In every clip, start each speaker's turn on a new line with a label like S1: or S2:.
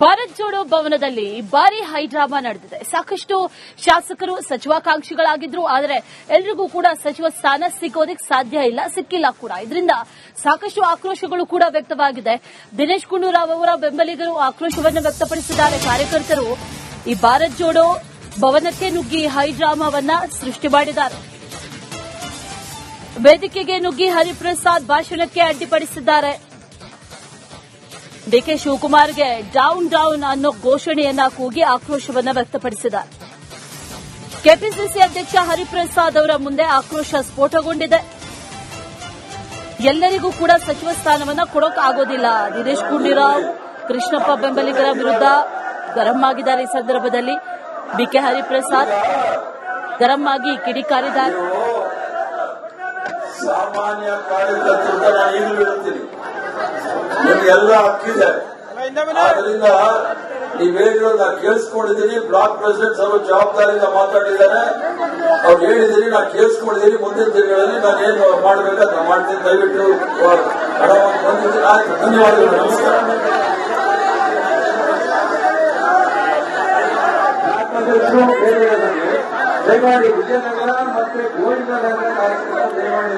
S1: ಭಾರತ್ ಜೋಡೋ ಭವನದಲ್ಲಿ ಭಾರಿ ಹೈಡ್ರಾಮಾ ನಡೆದಿದೆ. ಸಾಕಷ್ಟು ಶಾಸಕರು ಸಚಿವಾಕಾಂಕ್ಷಿಗಳಾಗಿದ್ರು, ಆದರೆ ಎಲ್ರಿಗೂ ಕೂಡ ಸಚಿವ ಸ್ಥಾನ ಸಿಗೋದಕ್ಕೆ ಸಾಧ್ಯ ಇಲ್ಲ, ಸಿಕ್ಕಿಲ್ಲ ಕೂಡ. ಇದರಿಂದ ಸಾಕಷ್ಟು ಆಕ್ರೋಶಗಳು ಕೂಡ ವ್ಯಕ್ತವಾಗಿದೆ. ದಿನೇಶ್ ಗುಂಡೂರಾವ್ ಅವರ ಬೆಂಬಲಿಗರು ಆಕ್ರೋಶವನ್ನು ವ್ಯಕ್ತಪಡಿಸಿದ್ದಾರೆ. ಕಾರ್ಯಕರ್ತರು ಈ ಭಾರತ್ ಜೋಡೋ ಭವನಕ್ಕೆ ನುಗ್ಗಿ ಹೈಡ್ರಾಮಾವನ್ನ ಸೃಷ್ಟಿ ಮಾಡಿದ್ದಾರೆ. ವೇದಿಕೆಗೆ ನುಗ್ಗಿ ಹರಿಪ್ರಸಾದ್ ಭಾಷಣಕ್ಕೆ ಅಡ್ಡಿಪಡಿಸಿದ್ದಾರೆ. ಡಿಕೆ ಶಿವಕುಮಾರ್ಗೆ ಡೌನ್ ಡೌನ್ ಅನ್ನೋ ಘೋಷಣೆಯನ್ನ ಕೂಗಿ ಆಕ್ರೋಶವನ್ನ ವ್ಯಕ್ತಪಡಿಸಿದ್ದಾರೆ. ಕೆಪಿಸಿಸಿ ಅಧ್ಯಕ್ಷ ಹರಿಪ್ರಸಾದ್ ಅವರ ಮುಂದೆ ಆಕ್ರೋಶ ಸ್ಫೋಟಗೊಂಡಿದೆ. ಎಲ್ಲರಿಗೂ ಕೂಡ ಸಚಿವ ಸ್ಥಾನವನ್ನ ಕೊಡೋಕ್ಕಾಗೋದಿಲ್ಲ. ದಿನೇಶ್ ಗುಂಡೂರಾವ್ ಕೃಷ್ಣಪ್ಪ ಬೆಂಬಲಿಗರ ವಿರುದ್ಧ ಗರಂ ಆಗಿದ್ದಾರೆ. ಈ ಸಂದರ್ಭದಲ್ಲಿ ಡಿಕೆ ಹರಿಪ್ರಸಾದ್ ಗರಂ ಆಗಿ ಕಿಡಿಕಾರಿದ್ದಾರೆ.
S2: ಸಾಮಾನ್ಯ ಕಾರ್ಯಕರ್ತರು ನಿಮಗೆಲ್ಲ ಹಕ್ಕಿದೆ, ಆದ್ರಿಂದ ನೀವು ಹೇಳಿರೋದು ನಾನು ಕೇಳಿಸ್ಕೊಂಡಿದ್ದೀನಿ. ಬ್ಲಾಕ್ ಪ್ರೆಸಿಡೆಂಟ್ ಅವರು ಜವಾಬ್ದಾರಿಯಿಂದ ಮಾತಾಡಿದ್ದಾರೆ, ಅವ್ರು ಹೇಳಿದ್ದೀನಿ, ನಾನು ಕೇಳಿಸ್ಕೊಂಡಿದ್ದೀನಿ. ಮುಂದಿನ ದಿನಗಳಲ್ಲಿ ನಾನು ಏನು ಮಾಡಬೇಕು ಅದನ್ನ ಮಾಡ್ತೀನಿ. ದಯವಿಟ್ಟು ಬಂದಿದ್ದೀನಿ. ಆಯ್ತು, ಧನ್ಯವಾದಗಳು, ನಮಸ್ಕಾರ. ದಯಮಾಡಿ ವಿಜಯನಗರ ಮತ್ತೆ ಗೋವಿಂದನಗರ ಕಾರ್ಯಕ್ರಮ ದಯಮಾಡಿ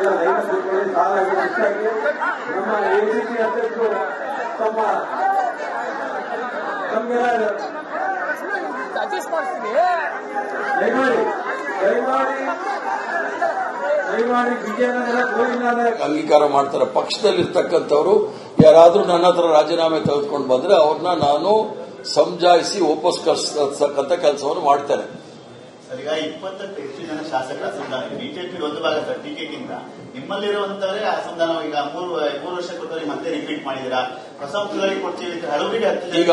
S2: ನಮ್ಮ ಎಸಿಸಿ ಅಧ್ಯಕ್ಷರು ತಮ್ಮ ದಯಮಾಡಿ ವಿಜಯನಗರ ಗೋವಿಂದನಗರ ಅಂಗೀಕಾರ ಮಾಡ್ತಾರೆ. ಪಕ್ಷದಲ್ಲಿರ್ತಕ್ಕಂಥವ್ರು ಯಾರಾದ್ರೂ ನನ್ನ ಹತ್ರ ರಾಜೀನಾಮೆ ತೆಗೆದುಕೊಂಡು ಬಂದ್ರೆ ಅವ್ರನ್ನ ನಾನು ಸಮಜಾಯಿಸಿ ವಾಪಸ್ ಕಳಿಸ್ತಕ್ಕಂಥ ಕೆಲಸವನ್ನು ಮಾಡ್ತೇನೆ.
S3: ಈಗ 20ಕ್ಕೂ ಹೆಚ್ಚು ಜನ ಶಾಸಕರ ಅಸಮಾಧಾನ ಬಿಜೆಪಿ ಒಂದು ಭಾಗ ಸರ್ ಟೀಕೆಗಿಂತ ನಿಮ್ಮಲ್ಲಿರುವಂತವರೇ ಅಸಮಾಧಾನ. ಈಗ ಮೂರು ವರ್ಷ ಕೊಟ್ಟವರಿಗೆ ಮತ್ತೆ ರಿಪೀಟ್ ಮಾಡಿದ್ದೀರಾ, ಹೊಸ ಮುಖ್ಯವಾಗಿ ಕೊಡ್ತೀವಿ ಹಲವರಿಗೆ.
S2: ಈಗ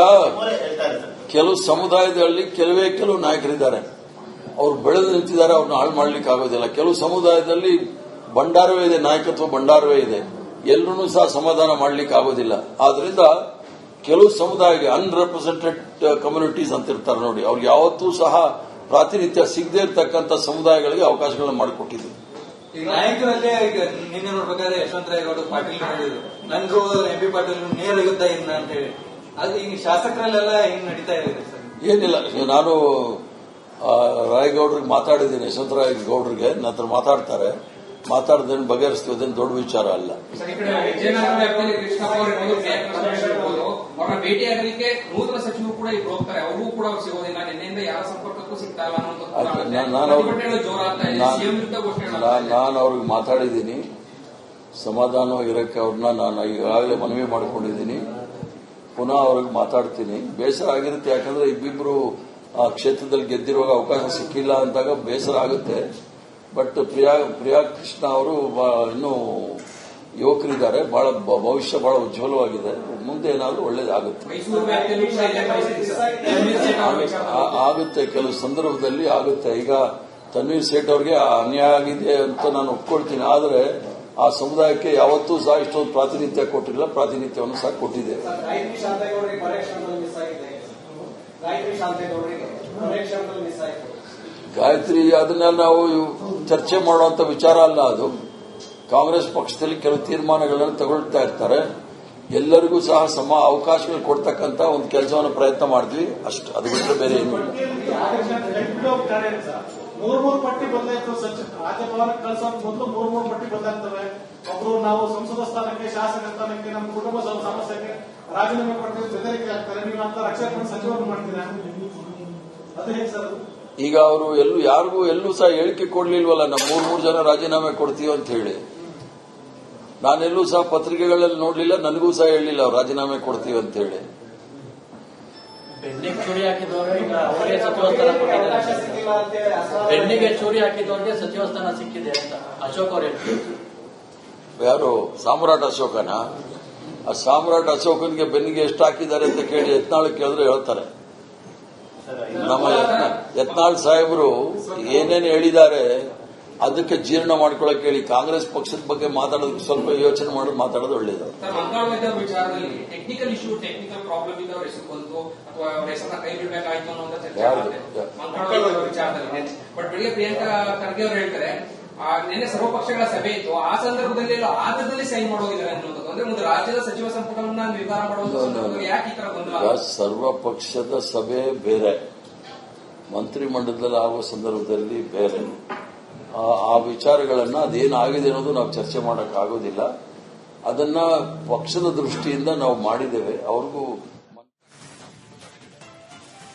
S2: ಕೆಲವು ಸಮುದಾಯದಲ್ಲಿ ಕೆಲವು ನಾಯಕರಿದ್ದಾರೆ, ಅವ್ರು ಬೆಳೆದು ನಿಂತಿದ್ದಾರೆ, ಅವ್ರನ್ನ ಹಾಳು ಮಾಡ್ಲಿಕ್ಕೆ ಆಗೋದಿಲ್ಲ. ಕೆಲವು ಸಮುದಾಯದಲ್ಲಿ ಭಂಡಾರವೇ ಇದೆ, ನಾಯಕತ್ವ ಭಂಡಾರವೇ ಇದೆ, ಎಲ್ಲರೂ ಸಹ ಸಮಾಧಾನ ಮಾಡ್ಲಿಕ್ಕೆ ಆಗೋದಿಲ್ಲ. ಆದ್ರಿಂದ ಕೆಲವು ಸಮುದಾಯಕ್ಕೆ ಅನ್ರೆಪ್ರೆಸೆಂಟೆಡ್ ಕಮ್ಯುನಿಟೀಸ್ ಅಂತ ಇರ್ತಾರೆ ನೋಡಿ, ಅವ್ರಿಗೆ ಯಾವತ್ತೂ ಸಹ ಪ್ರಾತಿನಿಧ್ಯ ಸಿಗದೇ ಇರತಕ್ಕಂಥ ಸಮುದಾಯಗಳಿಗೆ ಅವಕಾಶಗಳನ್ನು ಮಾಡಿಕೊಟ್ಟಿದ್ವಿ.
S4: ಈಗ ನಾಯಕರಲ್ಲೇ ಈಗ ನಿನ್ನೆ ನೋಡ್ಬೇಕಾದ್ರೆ ಯಶವಂತರಾಯಗೌಡ ಪಾಟೀಲ್ ಹೇಳಿದ್ರು, ನನಗೂ ಎಂಪಿ ಪಾಟೀಲ್ ನೇರ ಯುದ್ಧ ಇಲ್ಲ ಅಂತ ಹೇಳಿ. ಅದು ಈಗ ಶಾಸಕರಲ್ಲೆಲ್ಲ ಹೆಂಗ್ ನಡೀತಾ ಇದೆ ಸರ್?
S2: ಏನಿಲ್ಲ, ನಾನು ರಾಯಗೌಡ್ರಿಗೆ ಮಾತಾಡಿದ್ದೀನಿ, ಯಶವಂತರಾಯಗೌಡ್ರಿಗೆ ನನ್ನ ಹತ್ರ ಮಾತಾಡ್ದೇನು ಬಗೆಹರಿಸ್ತೀವಿ, ಅದೇನು ದೊಡ್ಡ ವಿಚಾರ ಅಲ್ಲ.
S5: ಅವರ ಭೇಟಿಯಾಗಲಿಕ್ಕೆ ನೂತನ ಸಚಿವರು ಕೂಡ ಇಬ್ರು ಹೋಗ್ತಾರೆ, ಅವ್ರಿಗೂ ಕೂಡ ಸಿಗೋದಿಲ್ಲ. ನಿನ್ನೆಯಿಂದ ಯಾರ ಸಂಪರ್ಕಕ್ಕೂ ಸಿಗ್ತಾ ಇಲ್ಲ
S2: ನಾನು ಅವ್ರಿಗೆ ಮಾತಾಡಿದ್ದೀನಿ, ಸಮಾಧಾನವಾಗಿರಕ್ಕೆ ಅವ್ರನ್ನ ನಾನು ಈಗಾಗಲೇ ಮನವಿ ಮಾಡಿಕೊಂಡಿದ್ದೀನಿ. ಪುನಃ ಅವ್ರಿಗೆ ಮಾತಾಡ್ತೀನಿ. ಬೇಸರ ಆಗಿರುತ್ತೆ, ಯಾಕಂದ್ರೆ ಇಬ್ಬಿಬ್ರು ಆ ಕ್ಷೇತ್ರದಲ್ಲಿ ಗೆದ್ದಿರುವಾಗ ಅವಕಾಶ ಸಿಕ್ಕಿಲ್ಲ ಅಂದಾಗ ಬೇಸರ ಆಗುತ್ತೆ. ಬಟ್ ಪ್ರಿಯಾ ಕೃಷ್ಣ ಅವರು ಇನ್ನೂ ಯುವಕರಿದ್ದಾರೆ, ಬಹಳ ಭವಿಷ್ಯ ಬಹಳ ಉಜ್ವಲವಾಗಿದೆ. ಮುಂದೆ ಏನಾದರೂ ಒಳ್ಳೇದಾಗುತ್ತೆ. ಕೆಲವು ಸಂದರ್ಭದಲ್ಲಿ ಆಗುತ್ತೆ. ಈಗ ತನ್ವೀರ್ ಸೇಠ್ ಅವರಿಗೆ ಅನ್ಯಾಯ ಆಗಿದೆ ಅಂತ ನಾನು ಒಪ್ಕೊಳ್ತೀನಿ, ಆದರೆ ಆ ಸಮುದಾಯಕ್ಕೆ ಯಾವತ್ತೂ ಸಹ ಇಷ್ಟೊಂದು ಪ್ರಾತಿನಿಧ್ಯ ಕೊಟ್ಟಿಲ್ಲ, ಪ್ರಾತಿನಿಧ್ಯವನ್ನು ಸಹ ಕೊಟ್ಟಿದೆ. ಗಾಯತ್ರಿ ಅದನ್ನ ನಾವು ಚರ್ಚೆ ಮಾಡುವಂತ ವಿಚಾರ ಅಲ್ಲ. ಅದು ಕಾಂಗ್ರೆಸ್ ಪಕ್ಷದಲ್ಲಿ ಕೆಲವು ತೀರ್ಮಾನಗಳನ್ನು ತಗೊಳ್ತಾ ಇರ್ತಾರೆ. ಎಲ್ಲರಿಗೂ ಸಹ ಸಮ ಅವಕಾಶಗಳು ಕೊಡ್ತಕ್ಕಂತ ಒಂದು ಕೆಲಸವನ್ನು ಪ್ರಯತ್ನ ಮಾಡಿದ್ವಿ ಅಷ್ಟು. ಅದು ಬಿಟ್ಟರೆ ಬೇರೆ ಏನು ಇಲ್ಲ.
S6: ಮೂರು ಪಟ್ಟಿ ಬದಲಾಯಿತು. ರಾಜ್ಯಭವನಕ್ಕೆ ಕಳಿಸೋದು ಮೊದಲು ಮೂರು ಪಟ್ಟಿ ಬದಲಾಗ್ತವೆ. ಒಬ್ರು ನಾವು ಸಂಸದ ಸ್ಥಾನಕ್ಕೆ, ಶಾಸಕ ಸ್ಥಾನಕ್ಕೆ, ನಮ್ಮ ಕುಟುಂಬ ಸಮಸ್ಯೆಗೆ ರಾಜೀನಾಮೆ ಕೊಡ್ತೀವಿ, ಬೆದರಿಕೆ ಆಗ್ತಾರೆ. ನೀವು ಅಂತ ರಕ್ಷಣೆ ಸಚಿವರು ಮಾಡ್ತೀರಾ, ಅದು ಹೇಗೆ ಸರ್?
S2: ಈಗ ಅವರು ಎಲ್ಲೂ ಸಹ ಹೇಳಿಕೆ ಕೊಡ್ಲಿಲ್ವಲ್ಲ, ನಾವು ಮೂರು ಜನ ರಾಜೀನಾಮೆ ಕೊಡ್ತೀವಿ ಅಂತ ಹೇಳಿ. ನಾನೆಲ್ಲೂ ಸಹ ಪತ್ರಿಕೆಗಳಲ್ಲಿ ನೋಡ್ಲಿಲ್ಲ, ನನಗೂ ಸಹ ಹೇಳಿಲ್ಲ ಅವ್ರು ರಾಜೀನಾಮೆ ಕೊಡ್ತೀವಿ ಅಂತ ಹೇಳಿ.
S7: ಬೆನ್ನಿಗೆ ಚೂರಿ ಹಾಕಿದವ್ರಿಗೆ ಅವರಿಗೆ ಸಚಿವ ಸ್ಥಾನ ಕೊಟ್ಟಿದ್ದಾರೆ. ಬೆನ್ನಿಗೆ ಚೂರಿ ಹಾಕಿದವ್ರಿಗೆ ಸಚಿವ ಸ್ಥಾನ ಸಿಕ್ಕಿದೆ ಅಂತ ಅಶೋಕ್ ಅವರು ಹೇಳ್ತಿದ್ರು.
S2: ಯಾರು ಸಾಮ್ರಾಟ್ ಅಶೋಕನ? ಆ ಸಾಮ್ರಾಟ್ ಅಶೋಕನ್ಗೆ ಬೆನ್ನಿಗೆ ಎಷ್ಟು ಹಾಕಿದ್ದಾರೆ ಅಂತ ಕೇಳಿ ಯತ್ನಾಳ್ ಕೇಳಿದ್ರೆ ಹೇಳ್ತಾರೆ. ನಮ್ಮ ಯತ್ನಾಳ್ ಸಾಹೇಬರು ಏನೇನು ಹೇಳಿದ್ದಾರೆ ಅದಕ್ಕೆ ಜೀರ್ಣ ಮಾಡ್ಕೊಳಕ್ ಹೇಳಿ. ಕಾಂಗ್ರೆಸ್ ಪಕ್ಷದ ಬಗ್ಗೆ ಮಾತಾಡೋದಕ್ಕೆ ಸ್ವಲ್ಪ ಯೋಚನೆ ಮಾಡಿ ಮಾತಾಡೋದು ಒಳ್ಳೇದು.
S5: ವಿಚಾರದಲ್ಲಿ ಟೆಕ್ನಿಕಲ್ ಇಶ್ಯೂ, ಟೆಕ್ನಿಕಲ್ ಪ್ರಾಬ್ಲಮ್ ಇದ್ದವ್ರ ಹೆಸರು ಬಂತು ಅಥವಾ ಅವರ ಹೆಸರನ್ನ ಕೈ ಬಿಡಬೇಕಾಯ್ತು ಅನ್ನೋ ವಿಚಾರದಲ್ಲಿ. ಬಟ್ ಬೆಳಿಗ್ಗೆ ಪ್ರಿಯಾಂಕಾ ಖರ್ಗೆ ಅವರು ಹೇಳ್ತಾರೆ, ನಿನ್ನೆ ಸರ್ವಪಕ್ಷಗಳ ಸಭೆ ಇತ್ತು, ಆ ಸಂದರ್ಭದಲ್ಲಿ ಆಧಾರದಲ್ಲಿ ಸೈನ್ ಮಾಡೋದಿಲ್ಲ ಅನ್ನುವಂಥದ್ದು. ಅಂದ್ರೆ ಮುಂದೆ ರಾಜ್ಯದ ಸಚಿವ ಸಂಪುಟವನ್ನ ನಿರ್ಧಾರ ಮಾಡುವಂತ ಯಾಕೆ ಈ ತರ ಗೊಂದಲ?
S2: ಸರ್ವಪಕ್ಷದ ಸಭೆ ಬೇರೆ, ಮಂತ್ರಿಮಂಡಲದಲ್ಲಿ ಆಗುವ ಸಂದರ್ಭದಲ್ಲಿ ಬೇರೆ. ಆ ವಿಚಾರಗಳನ್ನ ಅದೇನಾಗಿದೆ ಅನ್ನೋದು ನಾವು ಚರ್ಚೆ ಮಾಡಕ್ ಆಗೋದಿಲ್ಲ. ಅದನ್ನ ಪಕ್ಷದ ದೃಷ್ಟಿಯಿಂದ ನಾವು ಮಾಡಿದ್ದೇವೆ. ಅವ್ರಿಗೂ